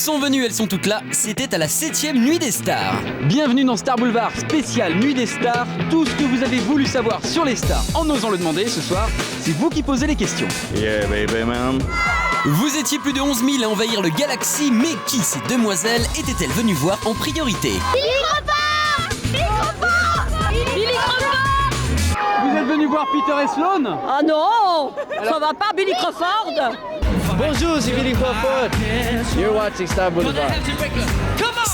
sont venues, elles sont toutes là. C'était à la 7e nuit des stars. Bienvenue dans Star Boulevard, spécial Nuit des Stars. Tout ce que vous avez voulu savoir sur les stars en osant le demander ce soir, c'est vous qui posez les questions. Yeah, baby, man. Vous étiez plus de 11 000 à envahir le Galaxy, mais qui ces demoiselles étaient-elles venues voir en priorité? Vous êtes venus voir Peter et Sloan? Ah non, ça va pas, Billy Crawford. Bonjour, c'est Billy Crawford. You're watching Star Boulevard.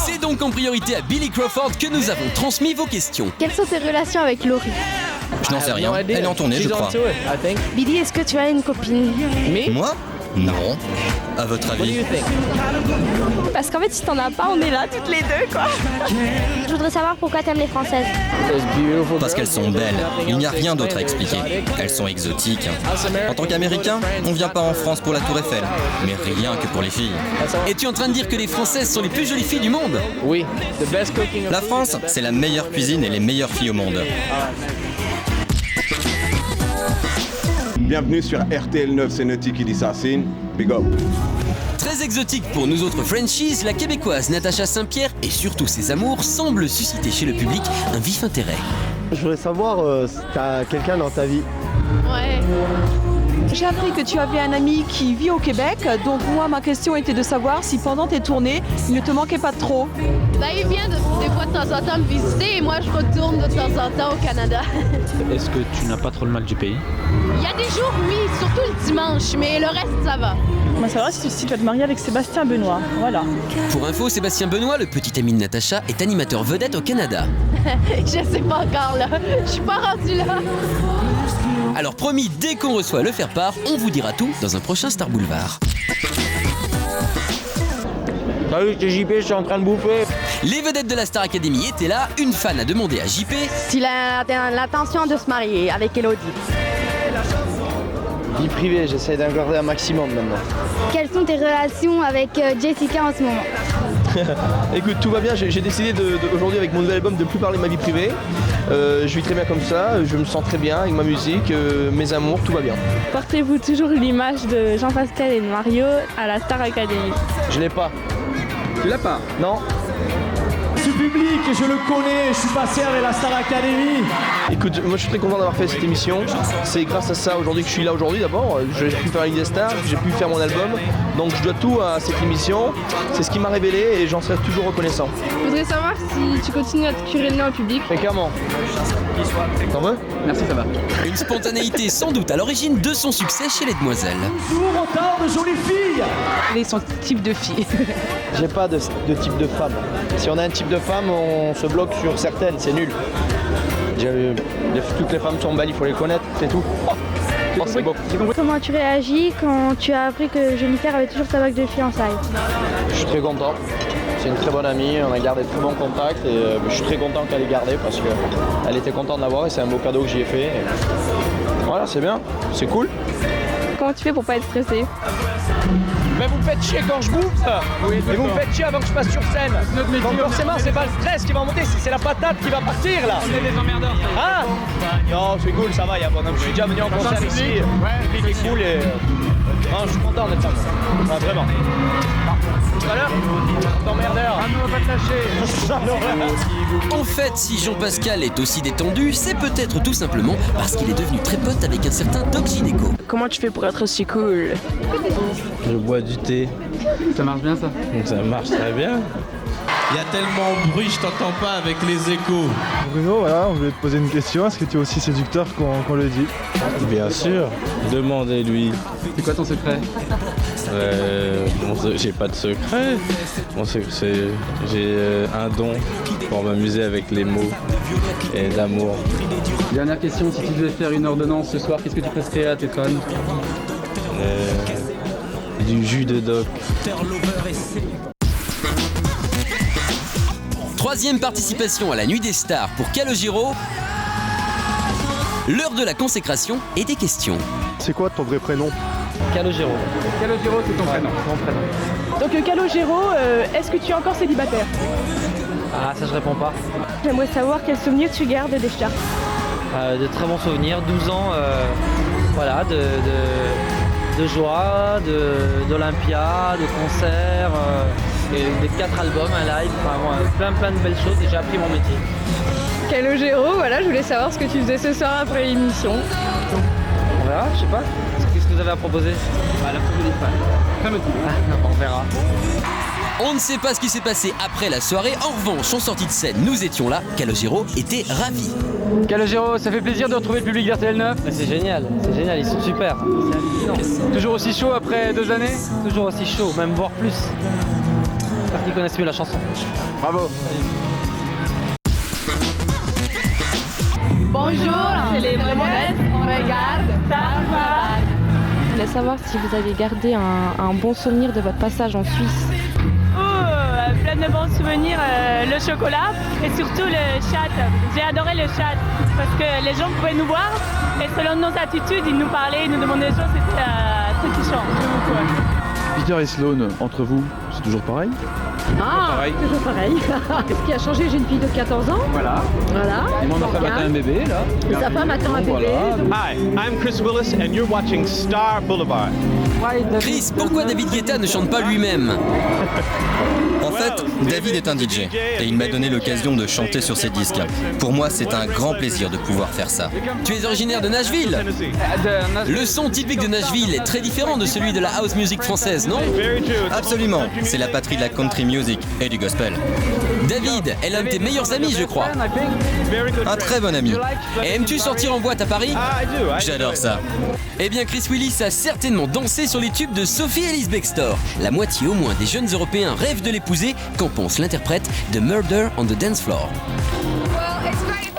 C'est donc en priorité à Billy Crawford que nous avons transmis vos questions. Quelles sont tes relations avec Laurie? Je n'en sais rien, elle est en tournée je crois. Billy, est-ce que tu as une copine? Moi? Non. À votre avis? Parce qu'en fait, si t'en as pas, on est là toutes les deux, quoi. Je voudrais savoir pourquoi t'aimes les Françaises. Parce qu'elles sont belles. Il n'y a rien d'autre à expliquer. Elles sont exotiques. En tant qu'Américain, on vient pas en France pour la Tour Eiffel. Mais rien que pour les filles. Es-tu en train de dire que les Françaises sont les plus jolies filles du monde? Oui, the best cooking. La France, c'est la meilleure cuisine et les meilleures filles au monde. Bienvenue sur RTL 9, c'est Naughty qui dit ça, Sin. Big up. Très exotique pour nous autres Frenchies, la québécoise Natacha Saint-Pierre et surtout ses amours semblent susciter chez le public un vif intérêt. Je voudrais savoir si t'as quelqu'un dans ta vie. Ouais. J'ai appris que tu avais un ami qui vit au Québec, donc moi ma question était de savoir si pendant tes tournées, il ne te manquait pas trop. Bah, il vient des fois de temps en temps me visiter et moi je retourne de temps en temps au Canada. Est-ce que tu n'as pas trop le mal du pays? Il y a des jours, oui, surtout le dimanche, mais le reste, ça va. Moi ça va si tu vas te marier avec Sébastien Benoît, voilà. Pour info, Sébastien Benoît, le petit ami de Natacha, est animateur vedette au Canada. Je sais pas encore là, je suis pas rendue là. Alors promis, dès qu'on reçoit le faire-part, on vous dira tout dans un prochain Star Boulevard. Salut, c'est JP, je suis en train de bouffer. Les vedettes de la Star Academy étaient là, une fan a demandé à JP S'il a l'intention de se marier avec Elodie. Vie privée, j'essaie d'en garder un maximum maintenant. Quelles sont tes relations avec Jessica en ce moment? Écoute, tout va bien. J'ai décidé aujourd'hui avec mon nouvel album de plus parler de ma vie privée. Je vis très bien comme ça, je me sens très bien avec ma musique, mes amours, tout va bien. Portez-vous toujours l'image de Jean-Pascal et de Mario à la Star Academy? Je l'ai pas. Tu l'as pas? Non. Ce public, je le connais, je suis passé avec la Star Academy. Écoute, moi je suis très content d'avoir fait cette émission. C'est grâce à ça aujourd'hui que je suis là aujourd'hui d'abord. J'ai pu faire la Ligue des Stars, j'ai pu faire mon album. Donc je dois tout à cette émission. C'est ce qui m'a révélé et j'en serai toujours reconnaissant. Je voudrais savoir si tu continues à te curer le nez en public. Mais clairement. T'en veux? Merci, ça va. une spontanéité sans doute à l'origine de son succès chez les demoiselles. Toujours autant de jolies filles. Quel est son type de fille? J'ai pas de type de femme. Si on a un type de femme, on se bloque sur certaines, c'est nul. Toutes les femmes sont belles, il faut les connaître, c'est tout. Oh, c'est beau. Comment tu réagis quand tu as appris que Jennifer avait toujours ta bague de fiançailles? Je suis très content. C'est une très bonne amie, on a gardé de très bons contacts et je suis très content qu'elle ait gardé parce qu'elle était contente de l'avoir et c'est un beau cadeau que j'y ai fait. Et voilà, c'est bien, c'est cool. Comment tu fais pour pas être stressé? Mais vous me faites chier quand je bouffe et vous me faites chier avant que je passe sur scène. Donc forcément c'est pas le stress qui va monter, c'est la patate qui va partir là. On est des emmerdeurs. Ah non c'est cool, ça va, je suis déjà venu en concert ici, le public est cool et non, je suis content d'être là. Ouais, vraiment. Tout à l'heure, t'emmerdeur. Ah non, on va pas te lâcher. En fait, si Jean-Pascal est aussi détendu, c'est peut-être tout simplement parce qu'il est devenu très pote avec un certain Doc Gynéco. Comment tu fais pour être aussi cool? Je bois du thé. Ça marche bien, ça? Ça marche très bien. Il y a tellement de bruit, je t'entends pas avec les échos. Bruno, voilà, on voulait te poser une question, est-ce que tu es aussi séducteur qu'on le dit? Bien sûr. Demandez-lui. C'est quoi ton secret? J'ai pas de secret. Mon secret, j'ai un don pour m'amuser avec les mots et l'amour. Dernière question, si tu devais faire une ordonnance ce soir, qu'est-ce que tu prescrirais à tes fans? Du jus de doc. Troisième participation à la Nuit des Stars pour Calogero. L'heure de la consécration et des questions. C'est quoi ton vrai prénom? Calogero. Calogero, c'est ton prénom. Donc Calogero, est-ce que tu es encore célibataire? Ah, ça je réponds pas. J'aimerais savoir quels souvenirs tu gardes des Stars. De très bons souvenirs, 12 ans, voilà, de joie, d'Olympia, de concerts, Et des 4 albums, un live, enfin, plein de belles choses et j'ai appris mon métier. Calogero, voilà, je voulais savoir ce que tu faisais ce soir après l'émission. On verra, je sais pas. Qu'est-ce que vous avez à proposer? La photo des fans. On verra. On ne sait pas ce qui s'est passé après la soirée. En revanche, en sortie de scène, nous étions là. Calogero était ravi. Calogero, ça fait plaisir de retrouver le public d'RTL9. C'est génial, ils sont super. C'est hallucinant. Toujours aussi chaud après 2 années? Toujours aussi chaud, même voire plus. J'espère qu'ils connaissent mieux la chanson. Bravo. Bonjour, c'est les Brenettes, on regarde Starbucks. Je voulais savoir si vous avez gardé un bon souvenir de votre passage en Suisse. Plein de bons souvenirs, le chocolat et surtout le chat. J'ai adoré le chat parce que les gens pouvaient nous voir et selon nos attitudes, ils nous parlaient, ils nous demandaient des choses, c'était très touchant. Peter et Sloan, entre vous, c'est toujours pareil? Toujours pareil. Qu'est-ce qui a changé? J'ai une fille de 14 ans. Voilà. Et mon femme attend un bébé là. Et sa femme attend un bébé. Hi, I'm Chris Willis and you're watching Star Boulevard. Chris, pourquoi David Guetta ne chante pas lui-même? En fait, David est un DJ et il m'a donné l'occasion de chanter sur ses disques. Pour moi, c'est un grand plaisir de pouvoir faire ça. Tu es originaire de Nashville? Le son typique de Nashville est très différent de celui de la house music française, non? Absolument, c'est la patrie de la country music et du gospel. David est l'un de tes meilleurs amis, je crois. Un très bon ami. Et aimes-tu sortir en boîte à Paris? J'adore ça. Eh bien, Chris Willis a certainement dansé sur les tubes de Sophie Ellis Bextor. La moitié au moins des jeunes Européens rêvent de l'épouser. Qu'en pense l'interprète de Murder on the Dance Floor?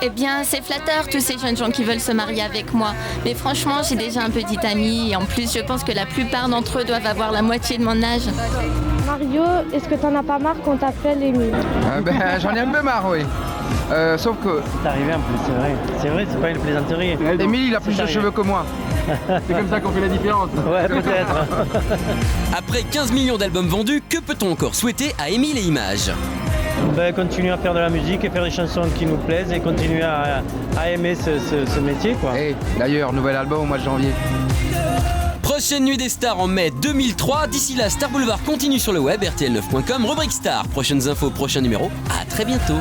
Eh bien, c'est flatteur tous ces jeunes gens qui veulent se marier avec moi. Mais franchement, j'ai déjà un petit ami et en plus, je pense que la plupart d'entre eux doivent avoir la moitié de mon âge. Mario, est-ce que t'en as pas marre qu'on t'appelle Émile? J'en ai un peu marre, oui. Sauf que... C'est arrivé un peu, c'est vrai. C'est vrai, c'est pas une plaisanterie. Émile, il a plus de cheveux que moi. C'est comme ça qu'on fait la différence. Ouais, peut-être. Après 15 millions d'albums vendus, que peut-on encore souhaiter à Émile et Images? Continuer à faire de la musique et faire des chansons qui nous plaisent et continuer à aimer ce métier, quoi. Et d'ailleurs, nouvel album au mois de janvier. Prochaine nuit des stars en mai 2003. D'ici là, Star Boulevard continue sur le web, rtl9.com, rubrique star. Prochaines infos, prochain numéro. À très bientôt.